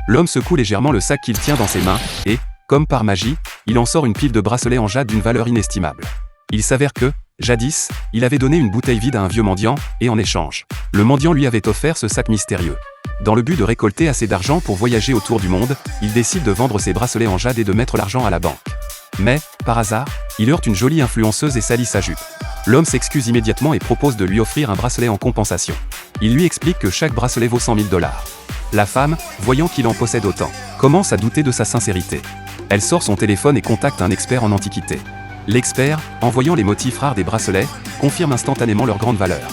L'homme secoue légèrement le sac qu'il tient dans ses mains, et, comme par magie, il en sort une pile de bracelets en jade d'une valeur inestimable. Il s'avère que, jadis, il avait donné une bouteille vide à un vieux mendiant, et en échange, le mendiant lui avait offert ce sac mystérieux. Dans le but de récolter assez d'argent pour voyager autour du monde, il décide de vendre ses bracelets en jade et de mettre l'argent à la banque. Mais, par hasard, il heurte une jolie influenceuse et salit sa jupe. L'homme s'excuse immédiatement et propose de lui offrir un bracelet en compensation. Il lui explique que chaque bracelet vaut 100 000 $. La femme, voyant qu'il en possède autant, commence à douter de sa sincérité. Elle sort son téléphone et contacte un expert en antiquité. L'expert, en voyant les motifs rares des bracelets, confirme instantanément leur grande valeur.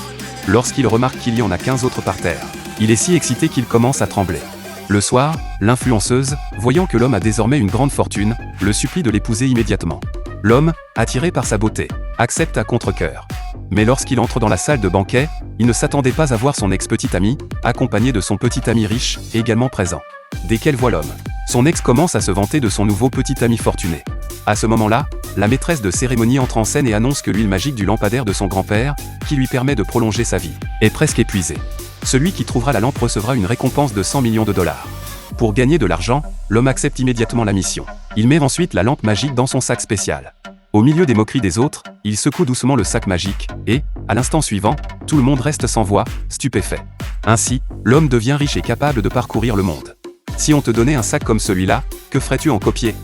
Lorsqu'il remarque qu'il y en a 15 autres par terre, il est si excité qu'il commence à trembler. Le soir, l'influenceuse, voyant que l'homme a désormais une grande fortune, le supplie de l'épouser immédiatement. L'homme, attiré par sa beauté, accepte à contre-cœur. Mais lorsqu'il entre dans la salle de banquet, il ne s'attendait pas à voir son ex-petit ami, accompagné de son petit ami riche, également présent. Dès qu'elle voit l'homme, son ex commence à se vanter de son nouveau petit ami fortuné. À ce moment-là, la maîtresse de cérémonie entre en scène et annonce que l'huile magique du lampadaire de son grand-père, qui lui permet de prolonger sa vie, est presque épuisée. Celui qui trouvera la lampe recevra une récompense de 100 millions $. Pour gagner de l'argent, l'homme accepte immédiatement la mission. Il met ensuite la lampe magique dans son sac spécial. Au milieu des moqueries des autres, il secoue doucement le sac magique, et, à l'instant suivant, tout le monde reste sans voix, stupéfait. Ainsi, l'homme devient riche et capable de parcourir le monde. Si on te donnait un sac comme celui-là, que ferais-tu en copier ?